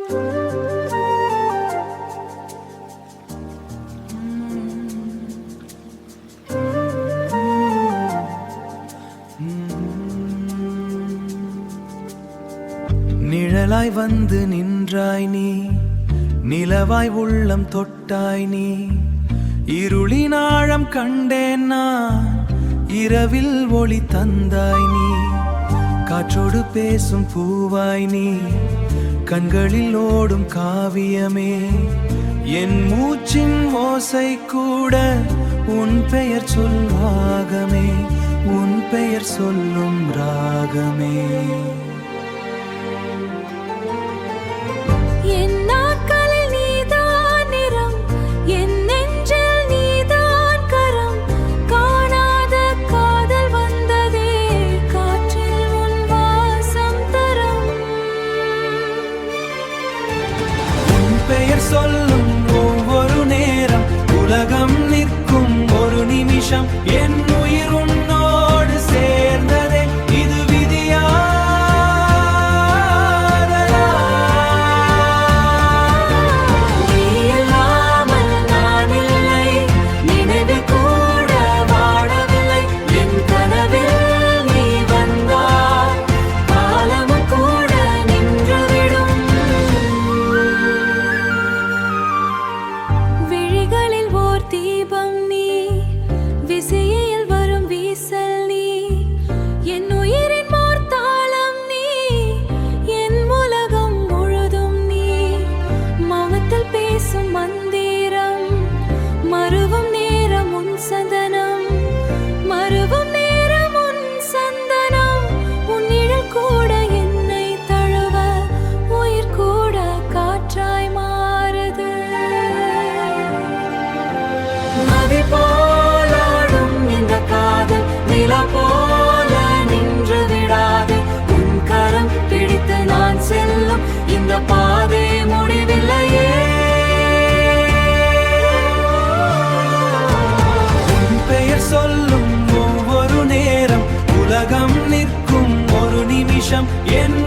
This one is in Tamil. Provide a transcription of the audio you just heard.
நிழலாய் வந்து நின்றாய் நீ, நிலவாய் உள்ளம் தொட்டாய் நீ. இருளின் ஆழம் கண்டேன் நான், இரவில் ஒளி தந்தாய் நீ. காற்றோடு பேசும் பூவாய் நீ, கண்களில் ஓடும் காவியமே. என் மூச்சின் ஓசை கூட உன் பெயர் சொல்வாகமே, உன் பெயர் சொல்லும் ராகமே. பெயர் சொல்லும் ஒவ்வொரு நேரம் உலகம் நிற்கும் ஒரு நிமிஷம். என் உயிர் உன்னோடு சேர்ந்ததே, இது விதியாதலா? நீ இல்லாமல் நான் இல்லை, நினைவு கூட வாழவில்லை. என் கனவில் நீ வந்தாய், காலமும் கூட நின்றுவிடும். தீபம் நீ, விசையில் வரும் வீசல் நீ. என் உயிரின் மார்த்தாளம் நீ, என் உலகம் முழுதும் நீ. மௌனத்தில் பேசும் மந்திரம், மறுவும் நேரம் உன் சந்தனம், மறுவும் நேரம் உன் சந்தனம். உன் நிழல் கூட என்னை தழுவ, உயிர் கூட காற்றாய் மாறுது. நதி போலாடும் இந்த காதல், நிலா போல நின்று விடாது. உன் கரம் பிடித்து நான் செல்லும் இந்த பாதை முடிவில்லையே. உன் பெயர் சொல்லும் ஒவ்வொரு நேரம் உலகம் நிற்கும் ஒரு நிமிஷம். என்